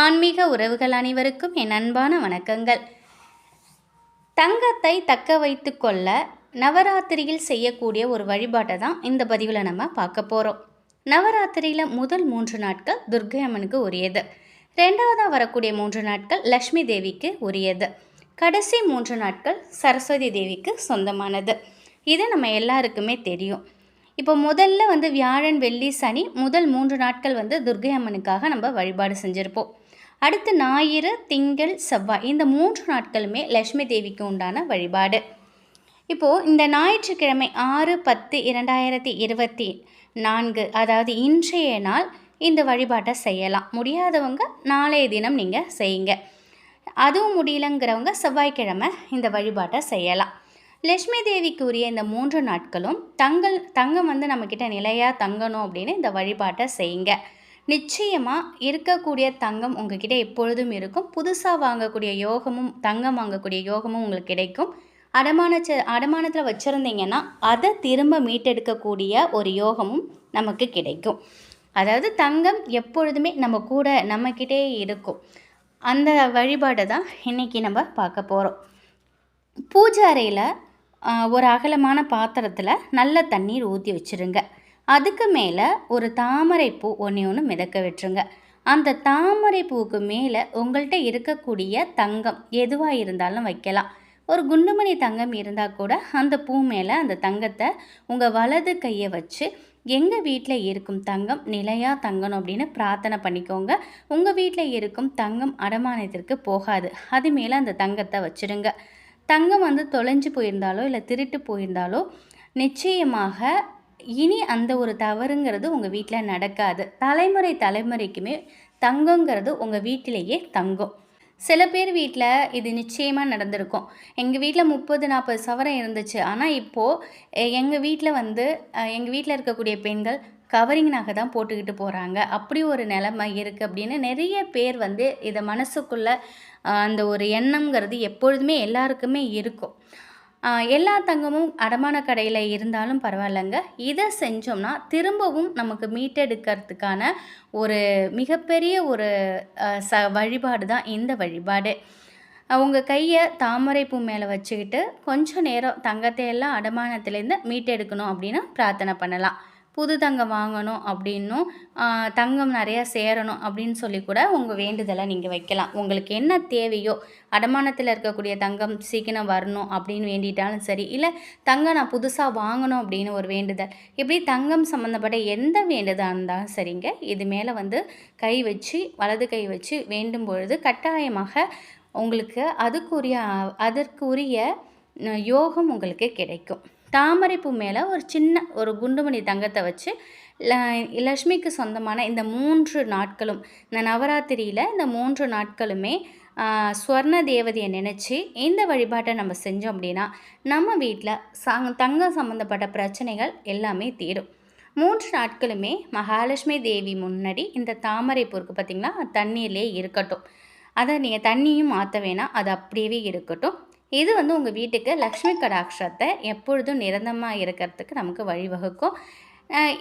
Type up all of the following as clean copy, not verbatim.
ஆன்மீக உறவுகள் அனைவருக்கும் என் அன்பான வணக்கங்கள். தங்கத்தை தக்க வைத்து கொள்ள நவராத்திரியில் செய்யக்கூடிய ஒரு வழிபாட்டை தான் இந்த பதிவில் நம்ம பார்க்க போகிறோம். நவராத்திரியில் முதல் 3 நாட்கள் துர்க்கை அம்மனுக்கு உரியது. 2வதாக வரக்கூடிய 3 நாட்கள் லக்ஷ்மி தேவிக்கு உரியது. கடைசி 3 நாட்கள் சரஸ்வதி தேவிக்கு சொந்தமானது. இது நம்ம எல்லாருக்குமே தெரியும். இப்போ முதல்ல வியாழன், வெள்ளி, சனி முதல் 3 நாட்கள் துர்க்கை அம்மனுக்காக நம்ம வழிபாடு செஞ்சுருப்போம். அடுத்து ஞாயிறு, திங்கள், செவ்வாய் இந்த 3 நாட்களுமே லக்ஷ்மி தேவிக்கு உண்டான வழிபாடு. இப்போது இந்த ஞாயிற்றுக்கிழமை 6/10/2024 அதாவது இன்றைய நாள் இந்த வழிபாட்டை செய்யலாம். முடியாதவங்க நாளைய தினம் நீங்கள் செய்யுங்க. அதுவும் முடியலங்கிறவங்க செவ்வாய்க்கிழமை இந்த வழிபாட்டை செய்யலாம். லக்ஷ்மி தேவிக்கு உரிய இந்த 3 நாட்களும் தங்கம் நம்மக்கிட்ட நிலையாக தங்கணும் அப்படின்னு இந்த வழிபாட்டை செய்யுங்க. நிச்சயமாக இருக்கக்கூடிய தங்கம் உங்ககிட்ட எப்பொழுதும் இருக்கும். புதுசாக வாங்கக்கூடிய யோகமும் தங்கம் வாங்கக்கூடிய யோகமும் உங்களுக்கு கிடைக்கும். அடமானத்தில் வச்சுருந்தீங்கன்னா அதை திரும்ப மீட்டெடுக்கக்கூடிய ஒரு யோகமும் நமக்கு கிடைக்கும். அதாவது தங்கம் எப்பொழுதுமே நம்மக்கிட்டே இருக்கும். அந்த வழிபாடை தான் இன்றைக்கி நம்ம பார்க்க போகிறோம். பூஜை அறையில் ஒரு அகலமான பாத்திரத்தில் நல்ல தண்ணீர் ஊற்றி வச்சுருங்க. அதுக்கு மேலே ஒரு தாமரைப்பூ ஒன்று மிதக்க விட்டுருங்க. அந்த தாமரைப்பூவுக்கு மேலே உங்கள்கிட்ட இருக்கக்கூடிய தங்கம் எதுவாக இருந்தாலும் வைக்கலாம். ஒரு குண்டுமணி தங்கம் இருந்தால் கூட அந்த பூ மேலே அந்த தங்கத்தை உங்கள் வலது கையை வச்சு எங்கள் வீட்டில் இருக்கும் தங்கம் நிலையாக தங்கணும் அப்படின்னு பிரார்த்தனை பண்ணிக்கோங்க. உங்கள் வீட்டில் இருக்கும் தங்கம் அடமானத்திற்கு போகாது. அது மேலே அந்த தங்கத்தை வச்சுருங்க. தங்கம் தொலைஞ்சு போயிருந்தாலோ இல்லை திருட்டு போயிருந்தாலோ நிச்சயமாக இனி அந்த ஒரு தவறுங்கிறது உங்கள் வீட்டில் நடக்காது. தலைமுறைக்குமே தங்கங்கிறது உங்கள் வீட்டிலேயே தங்கும். சில பேர் வீட்டில் இது நிச்சயமாக நடந்திருக்கும். எங்கள் வீட்டில் 30-40 சவரம் இருந்துச்சு. ஆனால் இப்போது எங்கள் வீட்டில் இருக்கக்கூடிய பெண்கள் கவரிங் நகை தான் போட்டுக்கிட்டு போகிறாங்க. அப்படி ஒரு நிலைமை இருக்குது அப்படின்னு நிறைய பேர் இதை மனசுக்குள்ளே அந்த ஒரு எண்ணங்கிறது எப்பொழுதுமே எல்லாருக்குமே இருக்கும். எல்லா தங்கமும் அடமான கடையில் இருந்தாலும் பரவாயில்லைங்க. இதை செஞ்சோம்னா திரும்பவும் நமக்கு மீட்டெடுக்கிறதுக்கான ஒரு மிகப்பெரிய ஒரு வழிபாடு தான் இந்த வழிபாடு. உங்கள் கையை தாமரைப்பூ மேலே வச்சுக்கிட்டு கொஞ்சம் நேரம் தங்கத்தை எல்லாம் அடமானத்துலேருந்து மீட்டெடுக்கணும் அப்படின்னு பிரார்த்தனை பண்ணலாம். புது தங்கம் வாங்கணும் அப்படின்னும் தங்கம் நிறையா சேரணும் அப்படின்னு சொல்லி கூட உங்கள் வேண்டுதலை நீங்கள் வைக்கலாம். உங்களுக்கு என்ன தேவையோ, அடமானத்தில் இருக்கக்கூடிய தங்கம் சீக்கிரம் வரணும் அப்படின்னு வேண்டிட்டாலும் சரி, இல்லை தங்கம் நான் புதுசாக வாங்கணும் அப்படின்னு ஒரு வேண்டுதல், இப்படி தங்கம் சம்மந்தப்பட்ட எந்த வேண்டுதலாக இருந்தாலும் சரிங்க. இது மேலே கை வச்சு வலது கை வச்சு வேண்டும் பொழுது கட்டாயமாக உங்களுக்கு அதற்குரிய யோகம் உங்களுக்கு கிடைக்கும். தாமரைப்பூ மேலே ஒரு குண்டுமணி தங்கத்தை வச்சு லக்ஷ்மிக்கு சொந்தமான இந்த 3 நாட்களும், இந்த நவராத்திரியில் இந்த 3 நாட்களுமே ஸ்வர்ண தேவதையை நினச்சி இந்த வழிபாட்டை நம்ம செஞ்சோம் அப்படின்னா நம்ம வீட்டில் தங்கம் சம்மந்தப்பட்ட பிரச்சனைகள் எல்லாமே தீரும். 3 நாட்களுமே மகாலட்சுமி தேவி முன்னாடி இந்த தாமரைப்பூ இருக்குது பார்த்திங்களா, தண்ணீர்லேயே இருக்கட்டும். அதை நீங்கள் தண்ணியும் மாற்ற வேணாம், அது அப்படியே இருக்கட்டும். இது உங்கள் வீட்டுக்கு லக்ஷ்மி கடாட்சத்தை எப்பொழுதும் நிரந்தரமாக இருக்கிறதுக்கு நமக்கு வழிவகுக்கும்.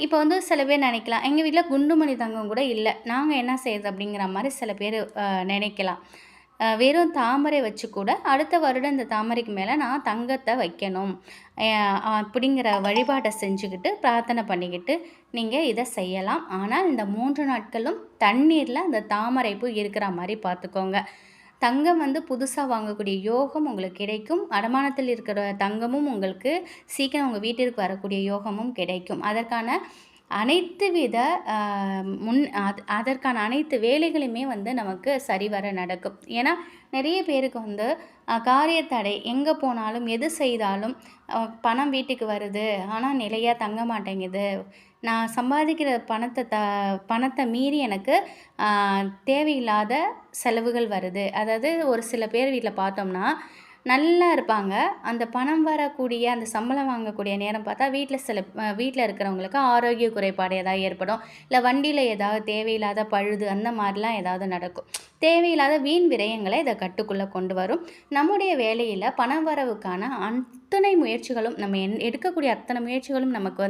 இப்போ சில பேர் நினைக்கலாம், எங்கள் வீட்டில் குண்டுமணி தங்கம் கூட இல்லை, நாங்கள் என்ன செய்யுது அப்படிங்கிற மாதிரி சில பேர் நினைக்கலாம். வெறும் தாமரை வச்சு கூட அடுத்த வருடம் இந்த தாமரைக்கு மேலே நான் தங்கத்தை வைக்கணும் அப்படிங்கிற வழிபாட்டை செஞ்சுக்கிட்டு பிரார்த்தனை பண்ணிக்கிட்டு நீங்கள் இதை செய்யலாம். ஆனால் இந்த 3 நாட்களும் தண்ணீரில் அந்த தாமரைப்பூ இருக்கிற மாதிரி பார்த்துக்கோங்க. தங்கம் புதுசாக வாங்கக்கூடிய யோகம் உங்களுக்கு கிடைக்கும். அடமானத்தில் இருக்கிற தங்கமும் உங்களுக்கு சீக்கிரம் உங்கள் வீட்டிற்கு வரக்கூடிய யோகமும் கிடைக்கும். அதற்கான அனைத்து வேலைகளுமே நமக்கு சரிவர நடக்கும். ஏன்னா நிறைய பேருக்கு காரியத்தடை, எங்கே போனாலும் எது செய்தாலும் பணம் வீட்டுக்கு வருது, ஆனால் நிலையாக தங்க மாட்டேங்குது, நான் சம்பாதிக்கிற பணத்தை மீறி எனக்கு தேவையில்லாத செலவுகள் வருது. அதாவது ஒரு சில பேர் வீட்டில் பார்த்தோம்னா நல்லா இருப்பாங்க, அந்த பணம் வரக்கூடிய அந்த சம்பளம் வாங்கக்கூடிய நேரம் பார்த்தா வீட்டில் இருக்கிறவங்களுக்கு ஆரோக்கிய குறைபாடு ஏதாவது ஏற்படும், இல்லை வண்டியில் ஏதாவது தேவையில்லாத பழுது அந்த மாதிரிலாம் ஏதாவது நடக்கும். தேவையில்லாத வீண் விரயங்களை இதை கட்டுக்குள்ளே கொண்டு வரும். நம்முடைய வேலையில் பணம் வரவுக்கான அத்தனை முயற்சிகளும் நம்ம எடுக்கக்கூடிய அத்தனை முயற்சிகளும் நமக்கு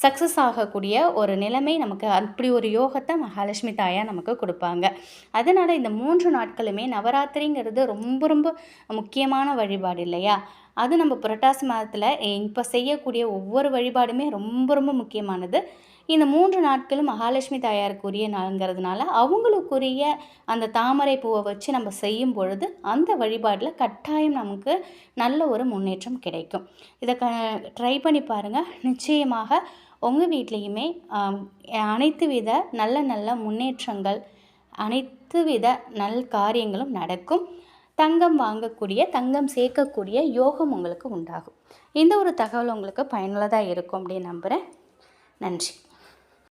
சக்ஸஸ் ஆகக்கூடிய ஒரு நிலைமை நமக்கு அப்படி ஒரு யோகத்தை மகாலட்சுமி தாயார் நமக்கு கொடுப்பாங்க. அதனால் இந்த 3 நாட்களுமே நவராத்திரிங்கிறது ரொம்ப ரொம்ப முக்கியமான வழிபாடு இல்லையா? அது நம்ம புரட்டாசி மாதத்தில் இப்போ செய்யக்கூடிய ஒவ்வொரு வழிபாடுமே ரொம்ப ரொம்ப முக்கியமானது. இந்த 3 நாட்களும் மகாலட்சுமி தாயாருக்குரிய நாளுங்கிறதுனால அவங்களுக்குரிய அந்த தாமரை பூவை வச்சு நம்ம செய்யும் பொழுது அந்த வழிபாடில் கட்டாயம் நமக்கு நல்ல ஒரு முன்னேற்றம் கிடைக்கும். இதை ட்ரை பண்ணி பாருங்கள். நிச்சயமாக உங்கள் வீட்லேயுமே அனைத்து வித நல்ல நல்ல முன்னேற்றங்கள், அனைத்து வித நல் காரியங்களும் நடக்கும். தங்கம் வாங்கக்கூடிய, தங்கம் சேர்க்கக்கூடிய யோகம் உங்களுக்கு உண்டாகும். இந்த ஒரு தகவல் உங்களுக்கு பயனுள்ளதாக இருக்கும் அப்படின்னு நம்புகிறேன். நன்றி.